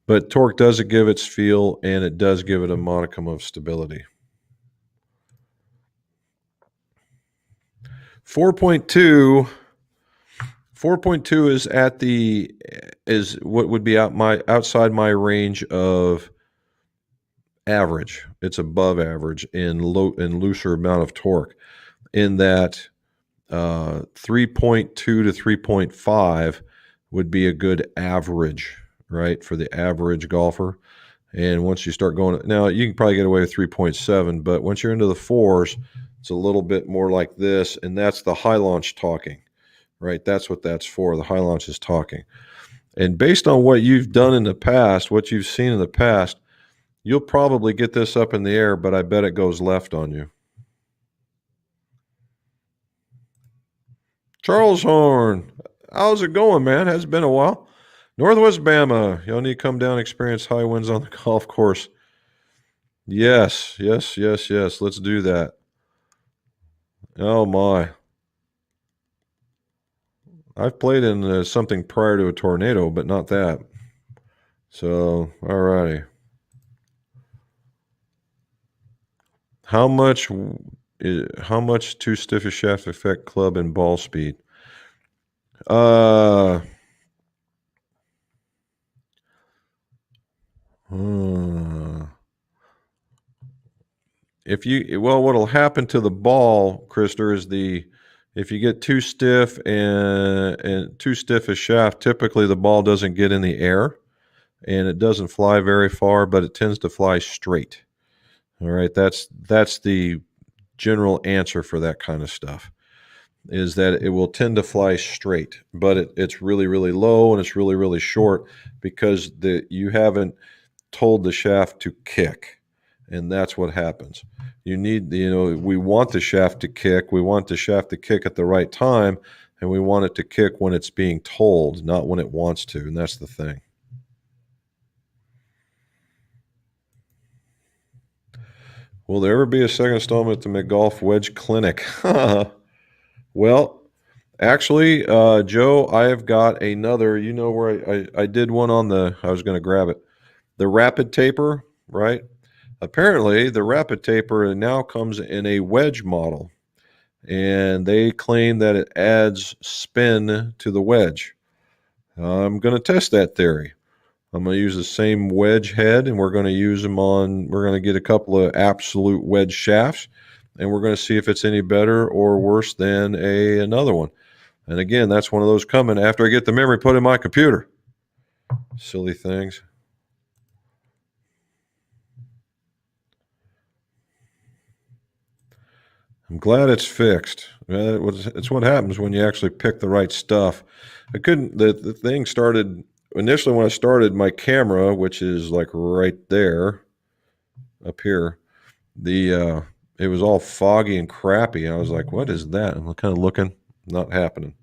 But torque does give its feel, and it does give it a modicum of stability. 4.2 is what would be outside my range of average. It's above average in looser amount of torque. In that 3.2 to 3.5 would be a good average, right, for the average golfer. And once you start going, now you can probably get away with 3.7, but once you're into the fours, it's a little bit more like this, and that's the high launch talking, right? That's what that's for. The high launch is talking. And based on what you've done in the past, what you've seen in the past, you'll probably get this up in the air, but I bet it goes left on you. Charles Horn, how's it going, man? Has been a while. Northwest Bama, y'all need to come down and experience high winds on the golf course. Yes. Let's do that. Oh, my. I've played in something prior to a tornado, but not that. So, all righty. How much too stiff a shaft affect club and ball speed? What'll happen to the ball, Krister, is if you get too stiff and too stiff a shaft, typically the ball doesn't get in the air and it doesn't fly very far, but it tends to fly straight. All right, that's the general answer for that kind of stuff, is that it will tend to fly straight, but it's really, really low and it's really, really short because you haven't told the shaft to kick, and that's what happens. We want the shaft to kick. We want the shaft to kick at the right time, and we want it to kick when it's being told, not when it wants to, and that's the thing. Will there ever be a second installment to McGolf Wedge Clinic? Well, actually, Joe, I have got another. You know where I did one on I was going to grab it. The Rapid Taper, right? Apparently, the Rapid Taper now comes in a wedge model, and they claim that it adds spin to the wedge. I'm going to test that theory. I'm going to use the same wedge head, and we're going to get a couple of absolute wedge shafts, and we're going to see if it's any better or worse than another one. And again, that's one of those coming after I get the memory put in my computer. Silly things. I'm glad it's fixed. It's what happens when you actually pick the right stuff. The thing started initially when I started my camera, which is like right there, up here. It was all foggy and crappy. I was like, what is that? I'm kind of looking, not happening.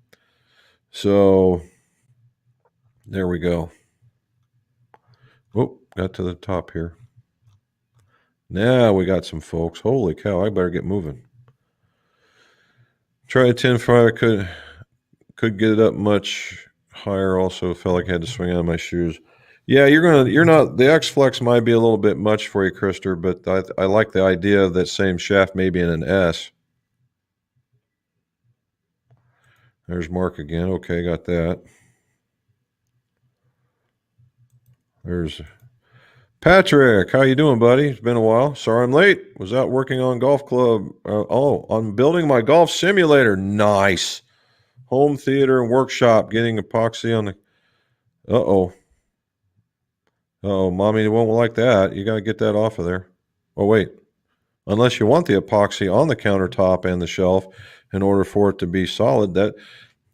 So there we go. Oh, got to the top here. Now we got some folks. Holy cow, I better get moving. Try a 10-5. I could get it up much higher. Also felt like I had to swing out of my shoes. Yeah, the X Flex might be a little bit much for you, Krister, but I like the idea of that same shaft maybe in an S. There's Mark again. Okay, got that. There's Patrick. How you doing, buddy? It's been a while. Sorry I'm late. Was out working on golf club. I'm building my golf simulator. Nice. Home theater and workshop. Getting epoxy on the. Uh-oh. Uh-oh, Mommy won't like that. You got to get that off of there. Oh, wait. Unless you want the epoxy on the countertop and the shelf in order for it to be solid. That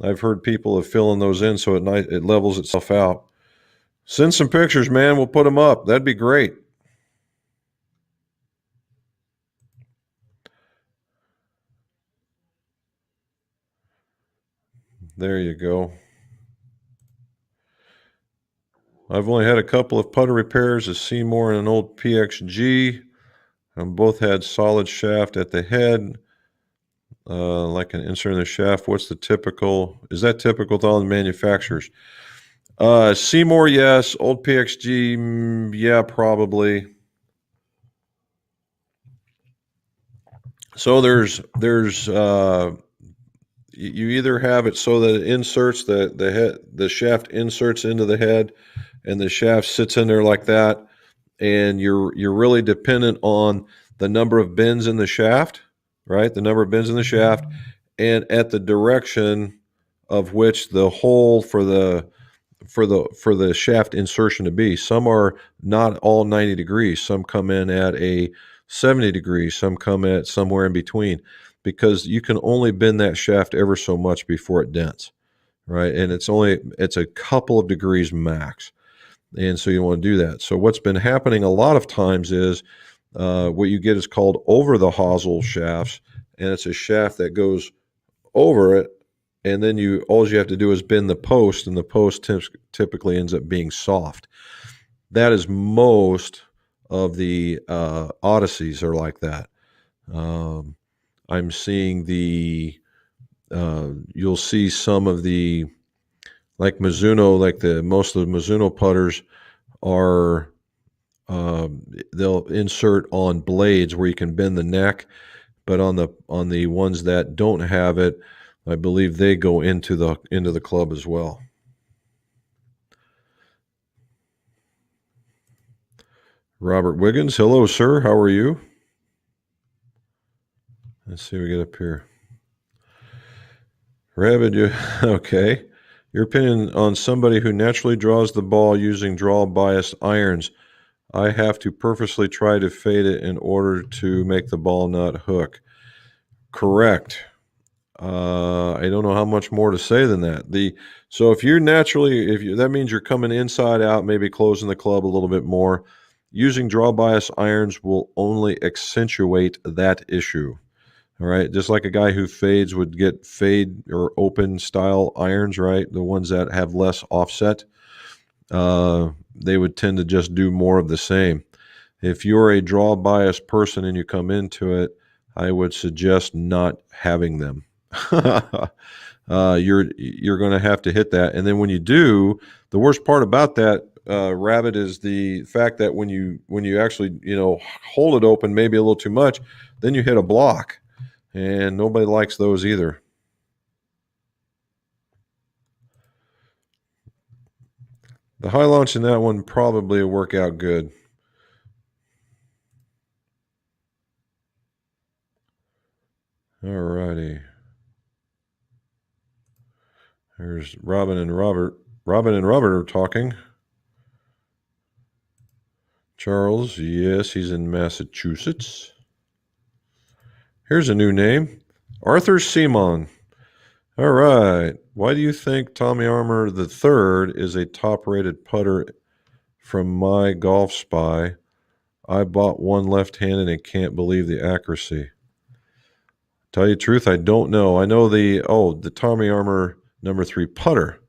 I've heard people have filling those in so at night it levels itself out. Send some pictures, man. We'll put them up. That'd be great. There you go. I've only had a couple of putter repairs, a Seymour and an old PXG. Both had solid shaft at the head, like an insert in the shaft. What's the typical? Is that typical with all the manufacturers? Seymour, yes. Old PXG, yeah, probably. So there's you either have it so that it inserts the shaft inserts into the head, and the shaft sits in there like that, and you're really dependent on the number of bends in the shaft, right? The number of bends in the shaft, and at the direction of which the hole for the shaft insertion to be. Some are not all 90 degrees. Some come in at a 70 degrees. Some come at somewhere in between, because you can only bend that shaft ever so much before it dents, right? And it's a couple of degrees max. And so you want to do that. So what's been happening a lot of times is what you get is called over the hosel shafts, and it's a shaft that goes over it, and then all you have to do is bend the post, and the post typically ends up being soft. That is most of the Odysseys are like that. I'm seeing you'll see some of the, like Mizuno, most of the Mizuno putters are, they'll insert on blades where you can bend the neck, but on the ones that don't have it, I believe they go into the club as well. Robert Wiggins, hello, sir. How are you? Let's see what we get up here. Rabbit, okay. Your opinion on somebody who naturally draws the ball using draw biased irons. I have to purposely try to fade it in order to make the ball not hook. Correct. I don't know how much more to say than that. So if you're naturally, that means you're coming inside out, maybe closing the club a little bit more. Using draw bias irons will only accentuate that issue. All right, just like a guy who fades would get fade or open style irons, right? The ones that have less offset, they would tend to just do more of the same. If you're a draw bias person and you come into it, I would suggest not having them. You're going to have to hit that, and then when you do, the worst part about that, Rabbit, is the fact that when you actually hold it open maybe a little too much, then you hit a block, and nobody likes those either. The high launch in that one probably will work out good. All righty. There's Robin and Robert. Robin and Robert are talking. Charles, yes, he's in Massachusetts. Here's a new name, Arthur Simon. All right. Why do you think Tommy Armour III is a top-rated putter from my Golf Spy? I bought one left-handed and can't believe the accuracy. Tell you the truth, I don't know. I know the Tommy Armour number 3 putter.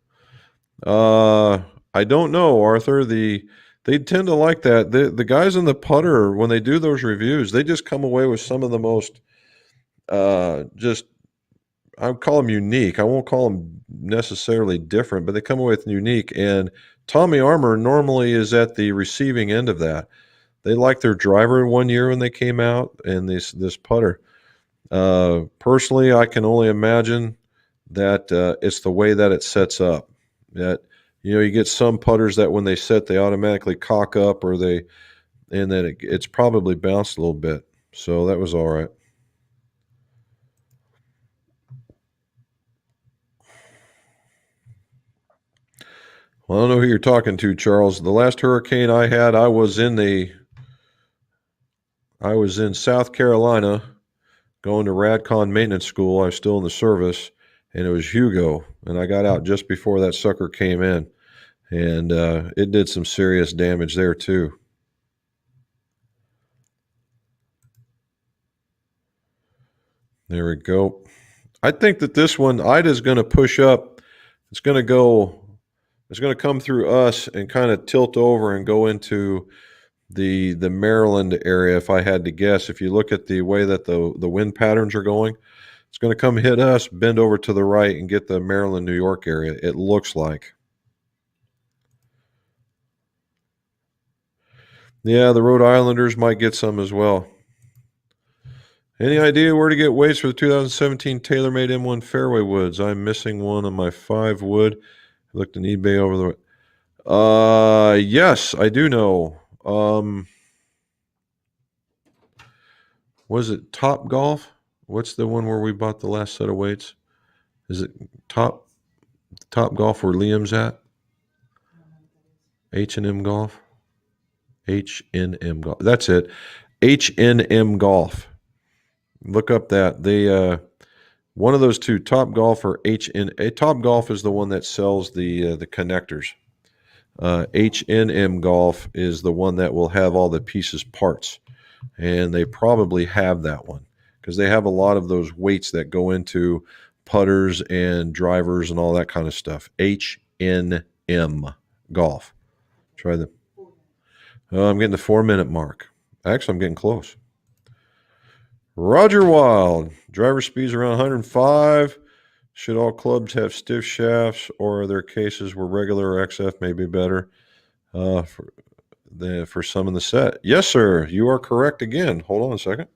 I don't know, Arthur. They tend to like that. The guys in the putter, when they do those reviews, they just come away with some of the most I would call them unique. I won't call them necessarily different, but they come away with unique. And Tommy Armour normally is at the receiving end of that. They liked their driver 1 year when they came out, and this putter. Personally, I can only imagine that it's the way that it sets up. That You know, you get some putters that when they set, they automatically cock up, or and then it's probably bounced a little bit. So that was all right. Well, I don't know who you're talking to, Charles. The last hurricane I had, I was in South Carolina going to Radcon Maintenance School. I was still in the service, and it was Hugo, and I got out just before that sucker came in, and it did some serious damage there too. There we go. I think that this one, Ida's going to push up. It's going to come through us and kind of tilt over and go into the Maryland area. If I had to guess, if you look at the way that the wind patterns are going, it's going to come hit us, bend over to the right, and get the Maryland, New York area. It looks like. Yeah, the Rhode Islanders might get some as well. Any idea where to get weights for the 2017 TaylorMade M1 fairway woods? I'm missing one on my 5 wood. I looked on eBay over the. Yes, I do know. Was it Top Golf? What's the one where we bought the last set of weights? Is it Top Golf where Liam's at? H&M Golf. H&M Golf. That's it. H&M Golf. Look up that. They one of those two, Top Golf or Top Golf is the one that sells the connectors. H&M Golf is the one that will have all the pieces parts, and they probably have that one because they have a lot of those weights that go into putters and drivers and all that kind of stuff. H&M Golf. Try the. I'm getting the 4-minute mark. Actually, I'm getting close. Roger Wild. Driver speeds around 105. Should all clubs have stiff shafts, or are there cases where regular or XF may be better for some in the set? Yes, sir. You are correct again. Hold on a second.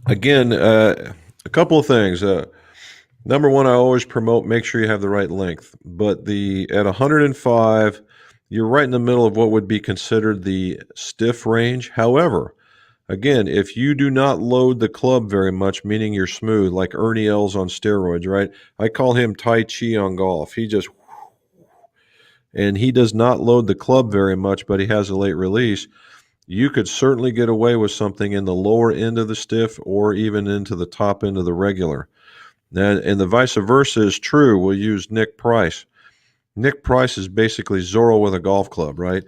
Again, a couple of things. Number one, I always promote make sure you have the right length. But at 105, you're right in the middle of what would be considered the stiff range. However, again, if you do not load the club very much, meaning you're smooth, like Ernie Els on steroids, right? I call him Tai Chi on golf. And he does not load the club very much, but he has a late release. You could certainly get away with something in the lower end of the stiff or even into the top end of the regular. And the vice versa is true. We'll use Nick Price. Nick Price is basically Zorro with a golf club, right?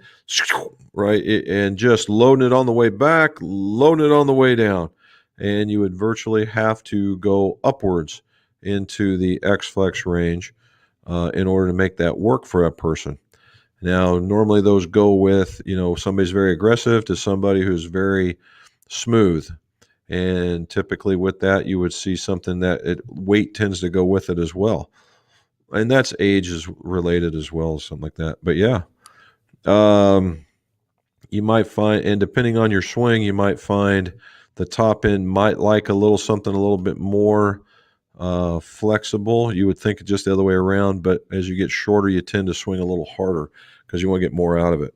Right, and just loading it on the way back, loading it on the way down. And you would virtually have to go upwards into the X-Flex range in order to make that work for a person. Now, normally those go with, somebody's very aggressive to somebody who's very smooth. And typically with that, you would see something that weight tends to go with it as well. And that's age is related as well, something like that. But yeah, you might find, and depending on your swing, you might find the top end might like something a little bit more flexible. You would think just the other way around, but as you get shorter, you tend to swing a little harder because you want to get more out of it.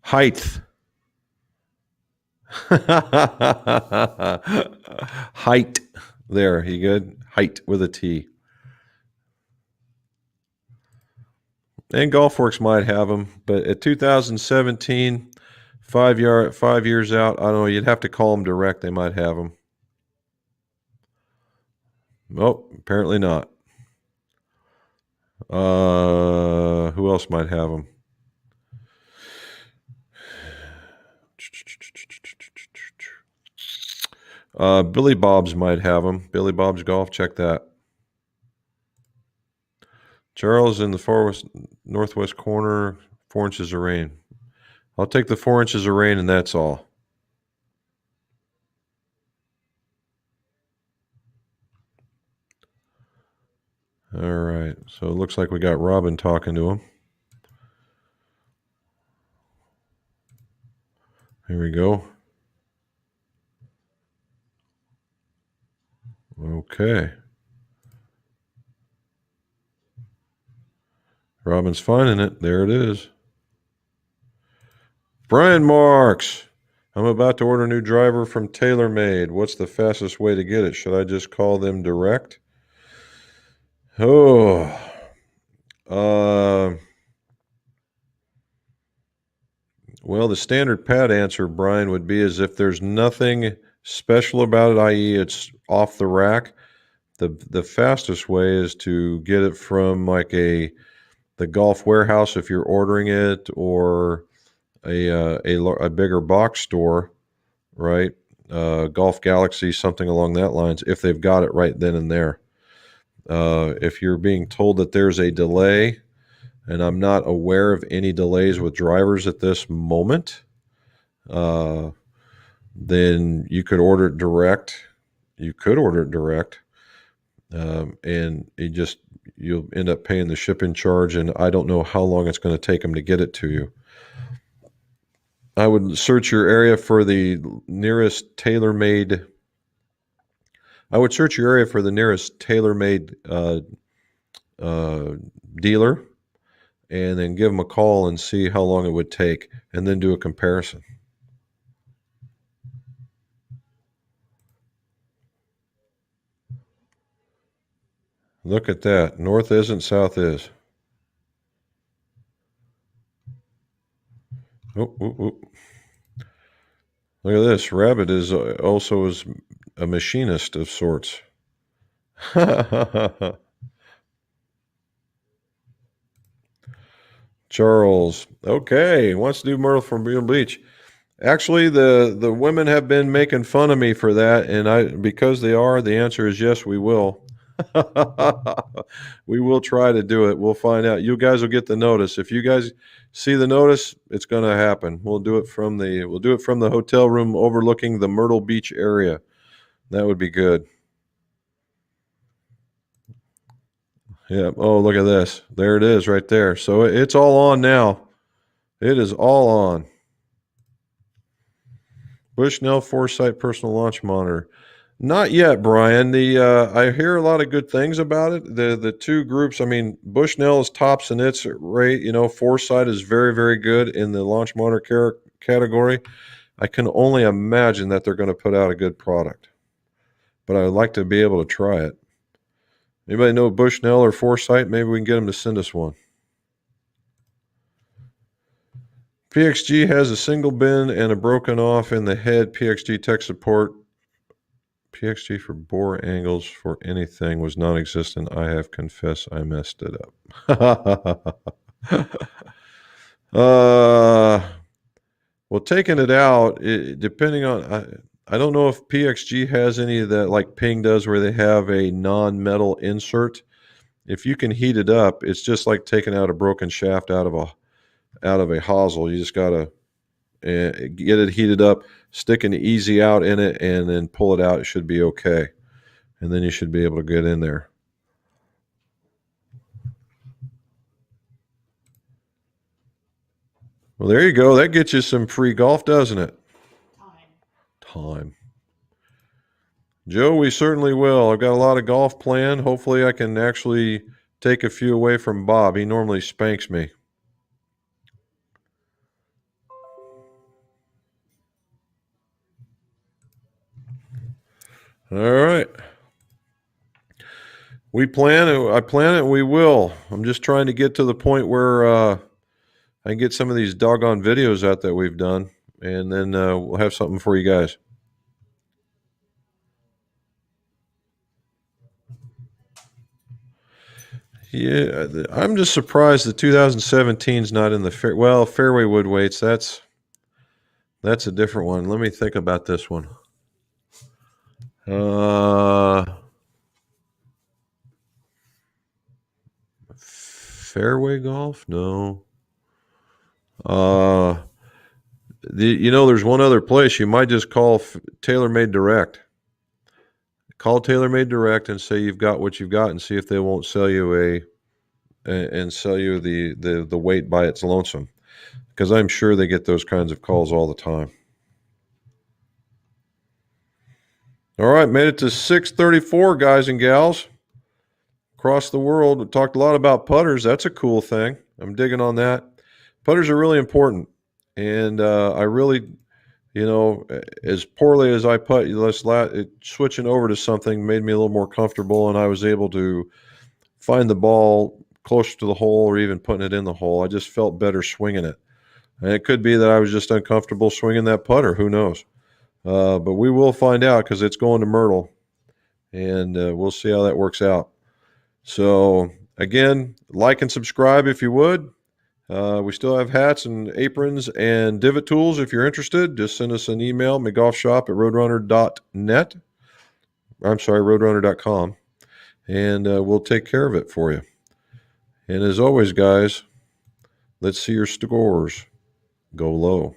Height. Height. There, you good? Height with a T. And GolfWorks might have them, but at 2017, 5 years out, I don't know. You'd have to call them direct. They might have them. Nope, apparently not. Who else might have them? Billy Bob's might have them. Billy Bob's Golf, check that. Charles in the far northwest corner, 4 inches of rain. I'll take the 4 inches of rain, and that's all. All right, so it looks like we got Robin talking to him. Here we go. Okay. Robin's finding it. There it is. Brian Marks. I'm about to order a new driver from TaylorMade. What's the fastest way to get it? Should I just call them direct? Oh. Well, the standard pat answer, Brian, would be as if there's nothing special about it, i.e. it's off the rack. The fastest way is to get it from like the Golf Warehouse if you're ordering it, or a bigger box store, right? Golf Galaxy, something along that lines, if they've got it right then and there. If you're being told that there's a delay, and I'm not aware of any delays with drivers at this moment, then you could order it direct. And you'll end up paying the shipping charge, and I don't know how long it's going to take them to get it to you. I would search your area for the nearest TaylorMade. Dealer, and then give them a call and see how long it would take, and then do a comparison. Look at that. North isn't, south is. Oh. Look at this. Rabbit is also a machinist of sorts. Charles. Okay. Wants to do Myrtle from Myrtle Beach. Actually, the women have been making fun of me for that, and because they are, the answer is yes, we will. We will try to do it. We'll find out. You guys will get the notice. If you guys see the notice, it's going to happen. We'll do it from the hotel room overlooking the Myrtle Beach area. That would be good. Yeah. Oh, look at this. There it is right there. So it's all on now. It is all on. Bushnell Foresight personal launch monitor. Not yet, Brian. I hear a lot of good things about it. The two groups, I mean, Bushnell is tops in its rate. Foresight is very, very good in the launch monitor category. I can only imagine that they're going to put out a good product, but I'd like to be able to try it. Anybody know Bushnell or Foresight? Maybe we can get them to send us one. PXG has a single bin and a broken off in the head. PXG tech support. PXG for bore angles for anything was non-existent. I have confessed I messed it up. Well, taking it out, depending on, I don't know if PXG has any of that like Ping does, where they have a non-metal insert. If you can heat it up, it's just like taking out a broken shaft out of a hosel. You just gotta get it heated up, stick an easy out in it, and then pull it out. It should be okay, and then you should be able to get in there. Well, there you go. That gets you some free golf, doesn't it? Time. Joe, we certainly will. I've got a lot of golf planned. Hopefully I can actually take a few away from Bob. He normally spanks me. All right. I plan it, we will. I'm just trying to get to the point where I can get some of these doggone videos out that we've done, and then we'll have something for you guys. Yeah, I'm just surprised the 2017 is not in the fairway wood weights. That's a different one. Let me think about this one. Fairway golf? No. There's one other place. You might just call TaylorMade Direct. Call TaylorMade Direct and say you've got what you've got, and see if they won't sell you the weight by its lonesome, because I'm sure they get those kinds of calls all the time. All right, made it to 634, guys and gals. Across the world, we talked a lot about putters. That's a cool thing. I'm digging on that. Putters are really important. And I really, as poorly as I putt, switching over to something made me a little more comfortable, and I was able to find the ball closer to the hole or even putting it in the hole. I just felt better swinging it. And it could be that I was just uncomfortable swinging that putter. Who knows? But we will find out because it's going to Myrtle, and we'll see how that works out. So, again, like and subscribe if you would. We still have hats and aprons and divot tools if you're interested. Just send us an email, mcgolfshop@roadrunner.net. I'm sorry, roadrunner.com. And we'll take care of it for you. And as always, guys, let's see your scores go low.